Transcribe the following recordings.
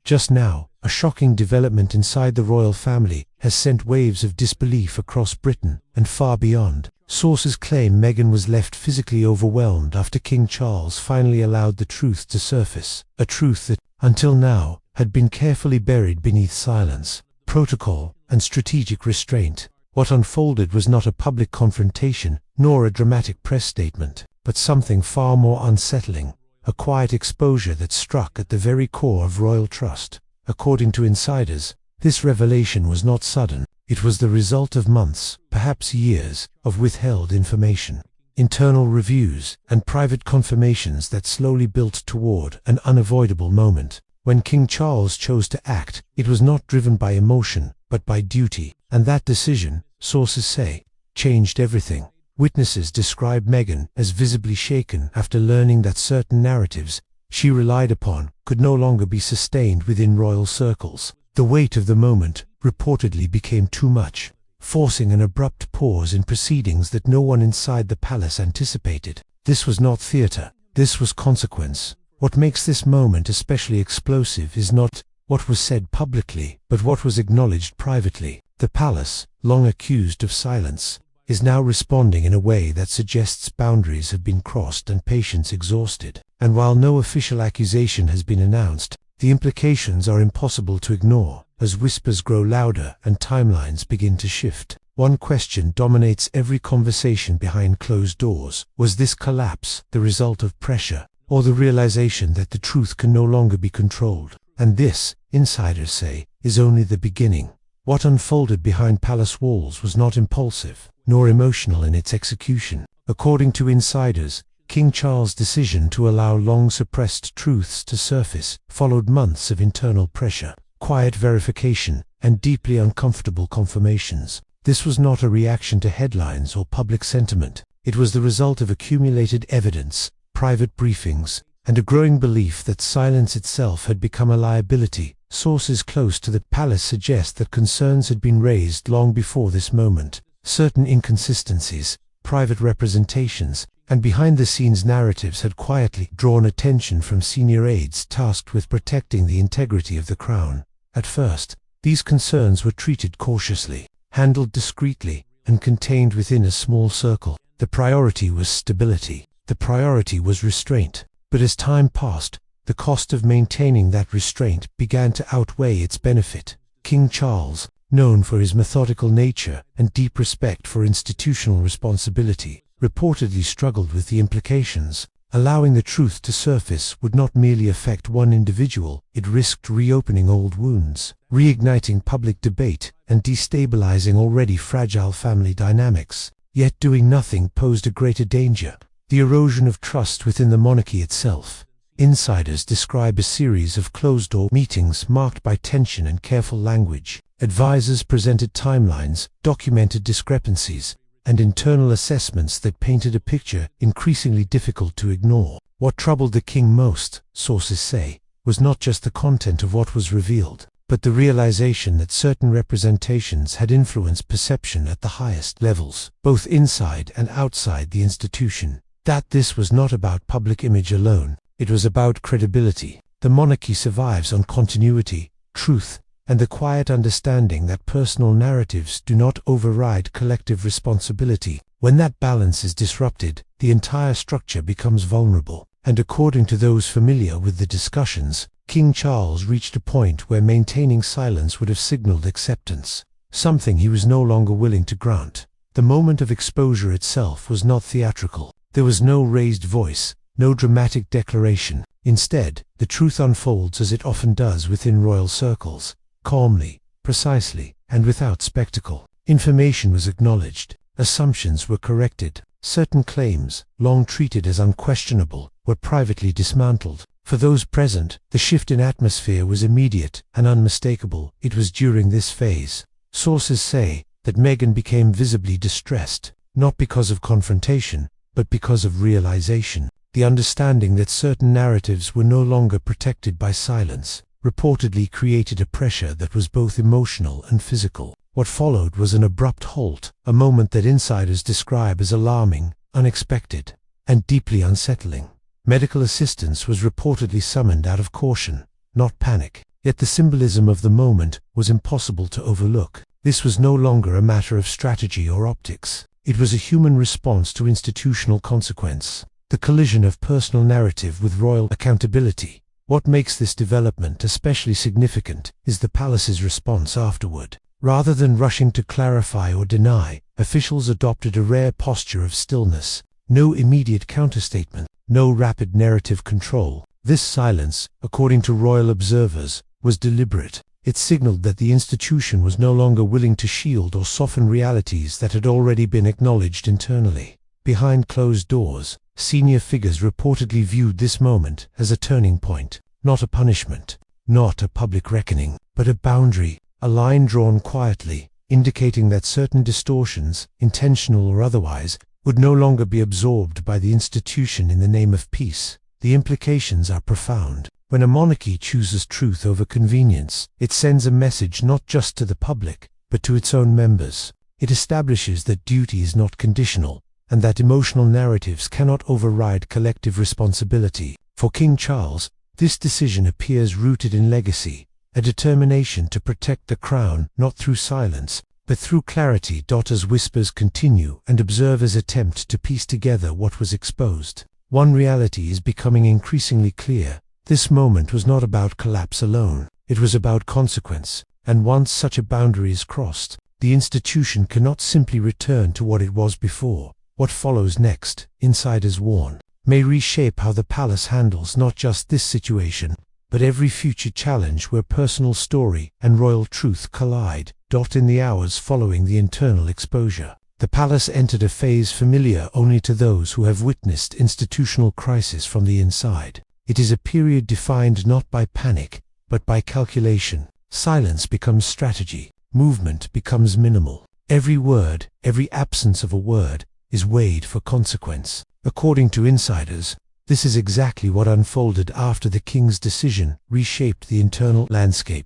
Just now, a shocking development inside the royal family has sent waves of disbelief across Britain and far beyond. Sources claim Meghan was left physically overwhelmed after King Charles finally allowed the truth to surface, a truth that, until now, had been carefully buried beneath silence, protocol, and strategic restraint. What unfolded was not a public confrontation, nor a dramatic press statement, but something far more unsettling, a quiet exposure that struck at the very core of royal trust. According to insiders, this revelation was not sudden. It was the result of months, perhaps years, of withheld information, internal reviews, and private confirmations that slowly built toward an unavoidable moment. When King Charles chose to act, it was not driven by emotion, but by duty, and that decision, sources say, changed everything. Witnesses describe Meghan as visibly shaken after learning that certain narratives she relied upon could no longer be sustained within royal circles. The weight of the moment reportedly became too much, forcing an abrupt pause in proceedings that no one inside the palace anticipated. This was not theatre, this was consequence. What makes this moment especially explosive is not what was said publicly, but what was acknowledged privately. The palace, long accused of silence, is now responding in a way that suggests boundaries have been crossed and patience exhausted. And while no official accusation has been announced, the implications are impossible to ignore, as whispers grow louder and timelines begin to shift. One question dominates every conversation behind closed doors. Was this collapse the result of pressure, or the realization that the truth can no longer be controlled? And this, insiders say, is only the beginning. What unfolded behind palace walls was not impulsive, nor emotional in its execution. According to insiders, King Charles' decision to allow long-suppressed truths to surface followed months of internal pressure, quiet verification, and deeply uncomfortable confirmations. This was not a reaction to headlines or public sentiment. It was the result of accumulated evidence, private briefings, and a growing belief that silence itself had become a liability. Sources close to the palace suggest that concerns had been raised long before this moment. Certain inconsistencies, private representations, and behind-the-scenes narratives had quietly drawn attention from senior aides tasked with protecting the integrity of the crown. At first, these concerns were treated cautiously, handled discreetly, and contained within a small circle. The priority was stability. The priority was restraint. But as time passed, the cost of maintaining that restraint began to outweigh its benefit. King Charles, known for his methodical nature and deep respect for institutional responsibility, reportedly struggled with the implications. Allowing the truth to surface would not merely affect one individual, it risked reopening old wounds, reigniting public debate, and destabilizing already fragile family dynamics. Yet doing nothing posed a greater danger: the erosion of trust within the monarchy itself. Insiders describe a series of closed-door meetings marked by tension and careful language. Advisors presented timelines, documented discrepancies, and internal assessments that painted a picture increasingly difficult to ignore. What troubled the king most, sources say, was not just the content of what was revealed, but the realization that certain representations had influenced perception at the highest levels, both inside and outside the institution. That this was not about public image alone, it was about credibility. The monarchy survives on continuity, truth, and the quiet understanding that personal narratives do not override collective responsibility. When that balance is disrupted, the entire structure becomes vulnerable. And according to those familiar with the discussions, King Charles reached a point where maintaining silence would have signaled acceptance, something he was no longer willing to grant. The moment of exposure itself was not theatrical. There was no raised voice, no dramatic declaration. Instead, the truth unfolds as it often does within royal circles, calmly, precisely, and without spectacle. Information was acknowledged, assumptions were corrected, certain claims, long treated as unquestionable, were privately dismantled. For those present, the shift in atmosphere was immediate and unmistakable. It was during this phase, sources say, that Meghan became visibly distressed, not because of confrontation, but because of realization. The understanding that certain narratives were no longer protected by silence reportedly created a pressure that was both emotional and physical. What followed was an abrupt halt, a moment that insiders describe as alarming, unexpected, and deeply unsettling. Medical assistance was reportedly summoned out of caution, not panic. Yet the symbolism of the moment was impossible to overlook. This was no longer a matter of strategy or optics. It was a human response to institutional consequence, the collision of personal narrative with royal accountability. What makes this development especially significant is the palace's response afterward. Rather than rushing to clarify or deny, officials adopted a rare posture of stillness. No immediate counterstatement, no rapid narrative control. This silence, according to royal observers, was deliberate. It signaled that the institution was no longer willing to shield or soften realities that had already been acknowledged internally. Behind closed doors, senior figures reportedly viewed this moment as a turning point, not a punishment, not a public reckoning, but a boundary, a line drawn quietly, indicating that certain distortions, intentional or otherwise, would no longer be absorbed by the institution in the name of peace. The implications are profound. When a monarchy chooses truth over convenience, it sends a message not just to the public, but to its own members. It establishes that duty is not conditional, and that emotional narratives cannot override collective responsibility. For King Charles, this decision appears rooted in legacy, a determination to protect the crown not through silence, but through clarity. As whispers continue and observers attempt to piece together what was exposed, one reality is becoming increasingly clear. This moment was not about collapse alone, it was about consequence, and once such a boundary is crossed, the institution cannot simply return to what it was before. What follows next, insiders warn, may reshape how the palace handles not just this situation, but every future challenge where personal story and royal truth collide. In the hours following the internal exposure, the palace entered a phase familiar only to those who have witnessed institutional crisis from the inside. It is a period defined not by panic, but by calculation. Silence becomes strategy, movement becomes minimal. Every word, every absence of a word, is weighed for consequence. According to insiders, this is exactly what unfolded after the king's decision reshaped the internal landscape.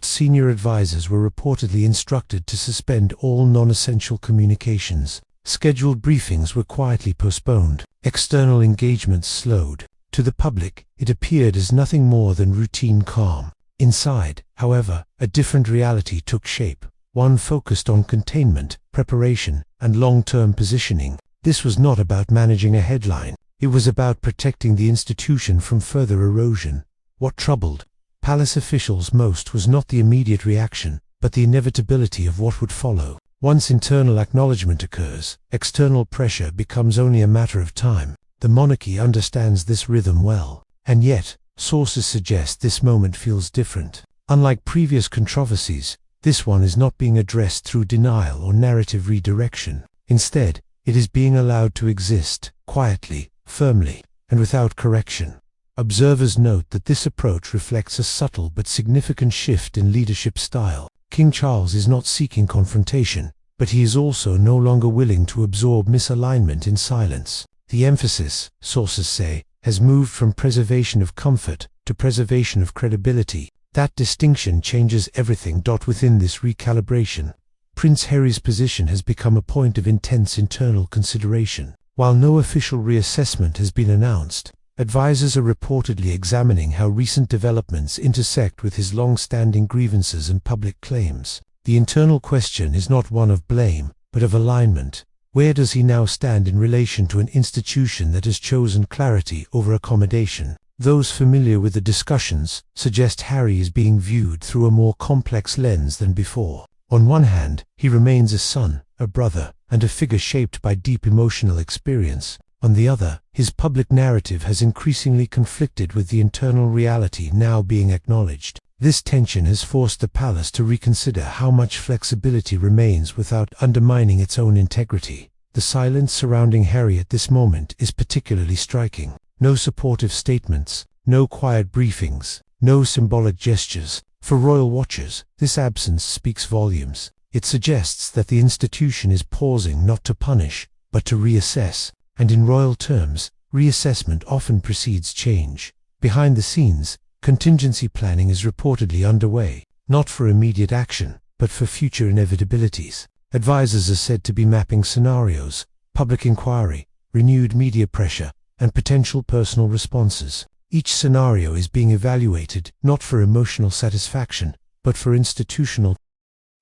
Senior advisors were reportedly instructed to suspend all non-essential communications. Scheduled briefings were quietly postponed. External engagements slowed. To the public, it appeared as nothing more than routine calm. Inside, however, a different reality took shape, one focused on containment, preparation, and long-term positioning. This was not about managing a headline. It was about protecting the institution from further erosion. What troubled palace officials most was not the immediate reaction, but the inevitability of what would follow. Once internal acknowledgement occurs, external pressure becomes only a matter of time. The monarchy understands this rhythm well, and yet, sources suggest this moment feels different. Unlike previous controversies, this one is not being addressed through denial or narrative redirection. Instead, it is being allowed to exist, quietly, firmly, and without correction. Observers note that this approach reflects a subtle but significant shift in leadership style. King Charles is not seeking confrontation, but he is also no longer willing to absorb misalignment in silence. The emphasis, sources say, has moved from preservation of comfort to preservation of credibility. That distinction changes everything. Within this recalibration, Prince Harry's position has become a point of intense internal consideration. While no official reassessment has been announced, advisors are reportedly examining how recent developments intersect with his long-standing grievances and public claims. The internal question is not one of blame, but of alignment. Where does he now stand in relation to an institution that has chosen clarity over accommodation? Those familiar with the discussions suggest Harry is being viewed through a more complex lens than before. On one hand, he remains a son, a brother, and a figure shaped by deep emotional experience. On the other, his public narrative has increasingly conflicted with the internal reality now being acknowledged. This tension has forced the palace to reconsider how much flexibility remains without undermining its own integrity. The silence surrounding Harry at this moment is particularly striking. No supportive statements, no quiet briefings, no symbolic gestures. For royal watchers, this absence speaks volumes. It suggests that the institution is pausing not to punish, but to reassess. And in royal terms, reassessment often precedes change. Behind the scenes, contingency planning is reportedly underway, not for immediate action, but for future inevitabilities. Advisors are said to be mapping scenarios, public inquiry, renewed media pressure, and potential personal responses. Each scenario is being evaluated, not for emotional satisfaction, but for institutional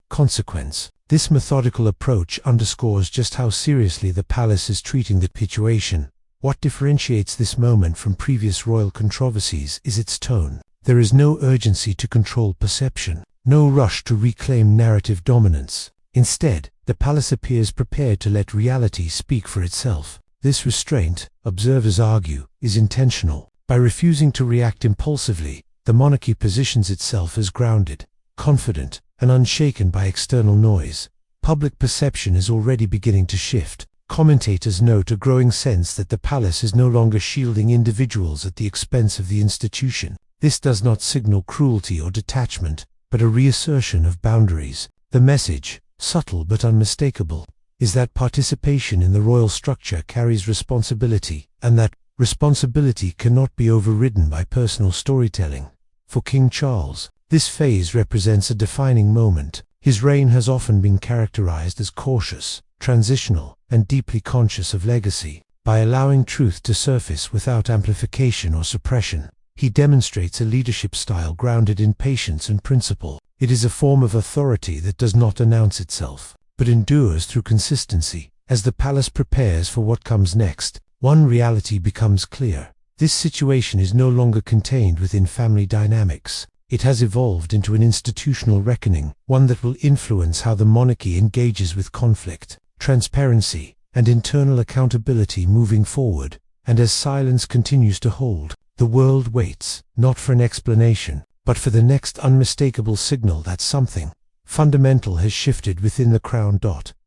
consequence. This methodical approach underscores just how seriously the palace is treating the situation. What differentiates this moment from previous royal controversies is its tone. There is no urgency to control perception, no rush to reclaim narrative dominance. Instead, the palace appears prepared to let reality speak for itself. This restraint, observers argue, is intentional. By refusing to react impulsively, the monarchy positions itself as grounded, confident, and unshaken by external noise. Public perception is already beginning to shift. Commentators note a growing sense that the palace is no longer shielding individuals at the expense of the institution. This does not signal cruelty or detachment, but a reassertion of boundaries. The message, subtle but unmistakable, is that participation in the royal structure carries responsibility, and that responsibility cannot be overridden by personal storytelling. For King Charles, this phase represents a defining moment. His reign has often been characterized as cautious, transitional, and deeply conscious of legacy. By allowing truth to surface without amplification or suppression, he demonstrates a leadership style grounded in patience and principle. It is a form of authority that does not announce itself, but endures through consistency. As the palace prepares for what comes next, one reality becomes clear. This situation is no longer contained within family dynamics. It has evolved into an institutional reckoning, one that will influence how the monarchy engages with conflict, transparency, and internal accountability moving forward. And as silence continues to hold, the world waits, not for an explanation, but for the next unmistakable signal that something fundamental has shifted within the crown.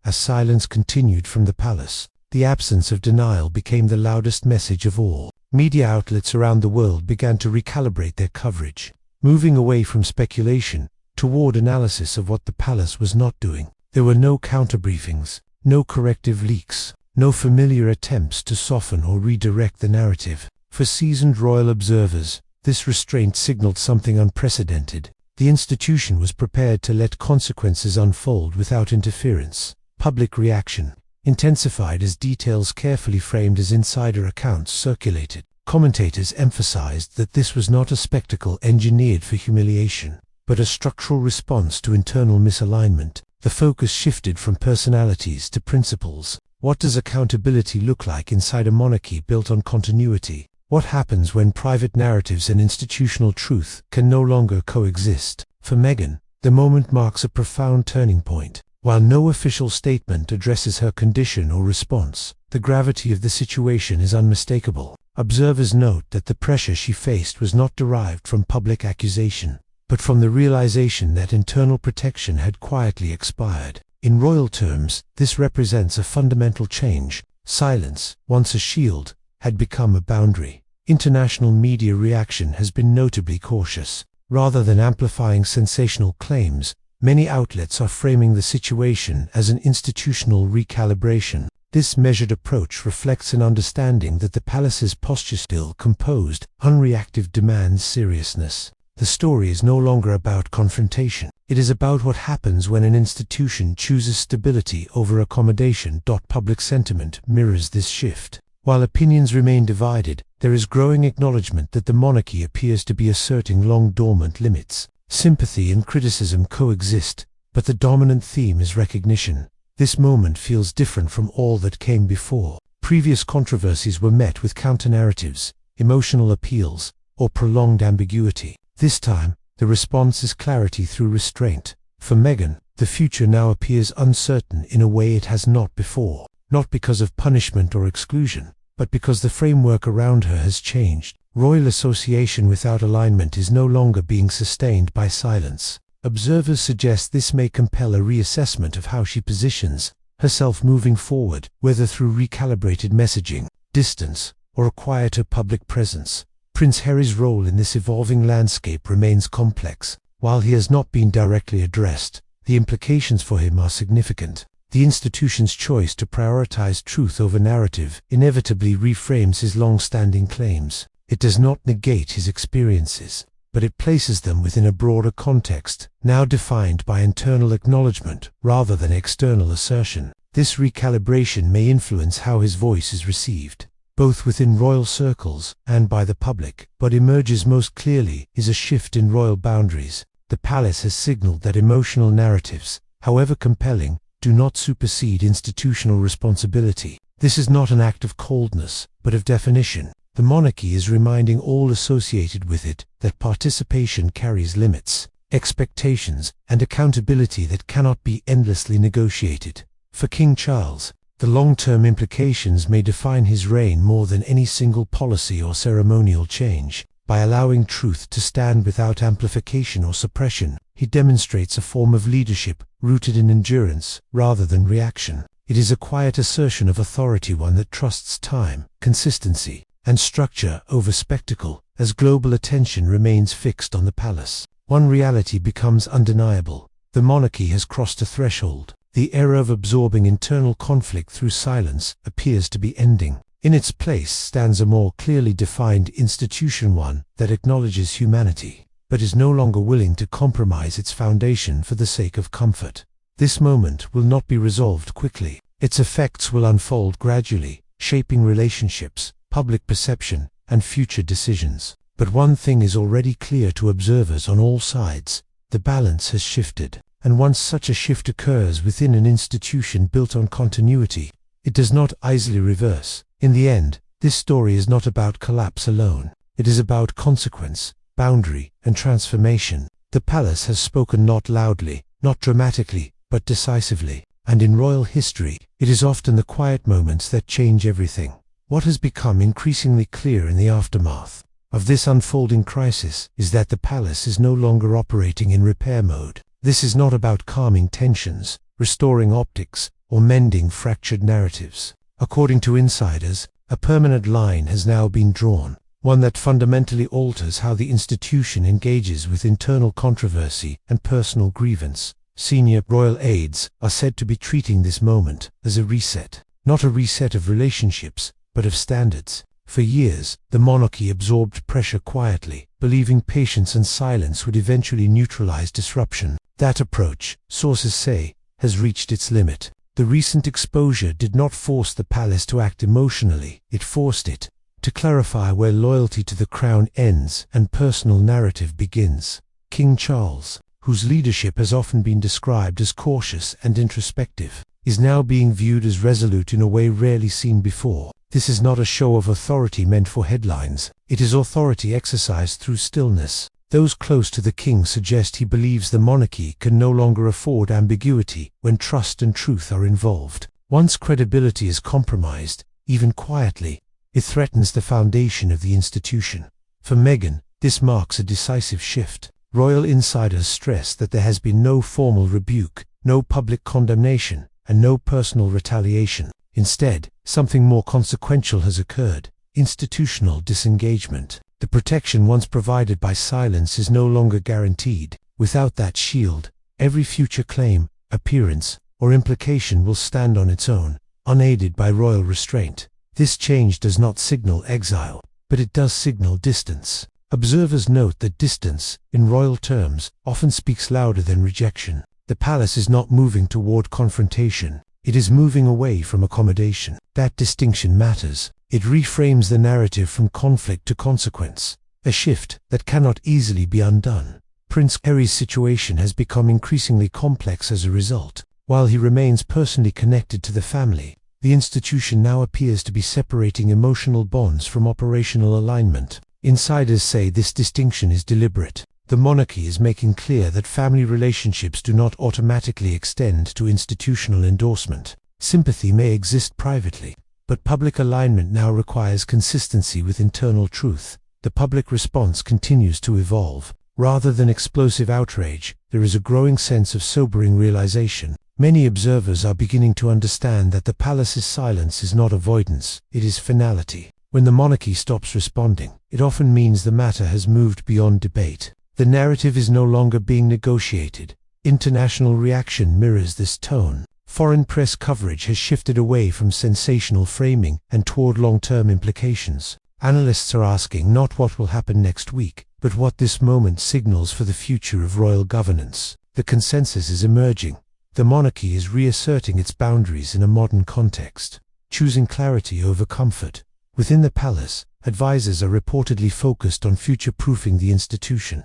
As silence continued from the palace, the absence of denial became the loudest message of all. Media outlets around the world began to recalibrate their coverage, moving away from speculation toward analysis of what the palace was not doing. There were no counterbriefings, no corrective leaks, no familiar attempts to soften or redirect the narrative. For seasoned royal observers, this restraint signaled something unprecedented. The institution was prepared to let consequences unfold without interference. Public reaction intensified as details carefully framed as insider accounts circulated. Commentators emphasized that this was not a spectacle engineered for humiliation, but a structural response to internal misalignment. The focus shifted from personalities to principles. What does accountability look like inside a monarchy built on continuity? What happens when private narratives and institutional truth can no longer coexist? For Meghan, the moment marks a profound turning point. While no official statement addresses her condition or response, the gravity of the situation is unmistakable. Observers note that the pressure she faced was not derived from public accusation, but from the realization that internal protection had quietly expired. In royal terms, this represents a fundamental change. Silence, once a shield, had become a boundary. International media reaction has been notably cautious. Rather than amplifying sensational claims, many outlets are framing the situation as an institutional recalibration. This measured approach reflects an understanding that the palace's posture, still composed, unreactive, demands seriousness. The story is no longer about confrontation. It is about what happens when an institution chooses stability over accommodation. Public sentiment mirrors this shift. While opinions remain divided, there is growing acknowledgement that the monarchy appears to be asserting long-dormant limits. Sympathy and criticism coexist, but the dominant theme is recognition. This moment feels different from all that came before. Previous controversies were met with counter-narratives, emotional appeals, or prolonged ambiguity. This time, the response is clarity through restraint. For Meghan, the future now appears uncertain in a way it has not before, not because of punishment or exclusion, but because the framework around her has changed. Royal association without alignment is no longer being sustained by silence. Observers suggest this may compel a reassessment of how she positions herself moving forward, whether through recalibrated messaging, distance, or a quieter public presence. Prince Harry's role in this evolving landscape remains complex. While he has not been directly addressed, the implications for him are significant. The institution's choice to prioritize truth over narrative inevitably reframes his long-standing claims. It does not negate his experiences, but it places them within a broader context, now defined by internal acknowledgement rather than external assertion. This recalibration may influence how his voice is received. both within royal circles and by the public. But emerges most clearly is a shift in royal boundaries. The palace has signaled that emotional narratives, however compelling, do not supersede institutional responsibility. This is not an act of coldness, but of definition. The monarchy is reminding all associated with it that participation carries limits, expectations, and accountability that cannot be endlessly negotiated. For King Charles, the long-term implications may define his reign more than any single policy or ceremonial change. By allowing truth to stand without amplification or suppression, he demonstrates a form of leadership rooted in endurance rather than reaction. It is a quiet assertion of authority, one that trusts time, consistency, and structure over spectacle. As global attention remains fixed on the palace, one reality becomes undeniable. The monarchy has crossed a threshold. The era of absorbing internal conflict through silence appears to be ending. In its place stands a more clearly defined institution, one that acknowledges humanity, but is no longer willing to compromise its foundation for the sake of comfort. This moment will not be resolved quickly. Its effects will unfold gradually, shaping relationships, public perception, and future decisions. But one thing is already clear to observers on all sides: the balance has shifted. And once such a shift occurs within an institution built on continuity, it does not easily reverse. In the end, this story is not about collapse alone. It is about consequence, boundary, and transformation. The palace has spoken, not loudly, not dramatically, but decisively. And in royal history, it is often the quiet moments that change everything. What has become increasingly clear in the aftermath of this unfolding crisis is that the palace is no longer operating in repair mode. This is not about calming tensions, restoring optics, or mending fractured narratives. According to insiders, a permanent line has now been drawn, one that fundamentally alters how the institution engages with internal controversy and personal grievance. Senior royal aides are said to be treating this moment as a reset, not a reset of relationships, but of standards. For years, the monarchy absorbed pressure quietly, believing patience and silence would eventually neutralize disruption. That approach, sources say, has reached its limit. The recent exposure did not force the palace to act emotionally, it forced it to clarify where loyalty to the crown ends and personal narrative begins. King Charles, whose leadership has often been described as cautious and introspective, is now being viewed as resolute in a way rarely seen before. This is not a show of authority meant for headlines. It is authority exercised through stillness. Those close to the king suggest he believes the monarchy can no longer afford ambiguity when trust and truth are involved. Once credibility is compromised, even quietly, it threatens the foundation of the institution. For Meghan, this marks a decisive shift. Royal insiders stress that there has been no formal rebuke, no public condemnation, and no personal retaliation. Instead, something more consequential has occurred: institutional disengagement. The protection once provided by silence is no longer guaranteed. Without that shield, every future claim, appearance, or implication will stand on its own, unaided by royal restraint. This change does not signal exile, but it does signal distance. Observers note that distance, in royal terms, often speaks louder than rejection. The palace is not moving toward confrontation. It is moving away from accommodation. That distinction matters. It reframes the narrative from conflict to consequence, a shift that cannot easily be undone. Prince Harry's situation has become increasingly complex as a result. While he remains personally connected to the family, the institution now appears to be separating emotional bonds from operational alignment. Insiders say this distinction is deliberate. The monarchy is making clear that family relationships do not automatically extend to institutional endorsement. Sympathy may exist privately, but public alignment now requires consistency with internal truth. The public response continues to evolve. Rather than explosive outrage, there is a growing sense of sobering realization. Many observers are beginning to understand that the palace's silence is not avoidance, it is finality. When the monarchy stops responding, it often means the matter has moved beyond debate. The narrative is no longer being negotiated. International reaction mirrors this tone. Foreign press coverage has shifted away from sensational framing and toward long-term implications. Analysts are asking not what will happen next week, but what this moment signals for the future of royal governance. The consensus is emerging. The monarchy is reasserting its boundaries in a modern context, choosing clarity over comfort, Within the palace, advisors are reportedly focused on future-proofing the institution.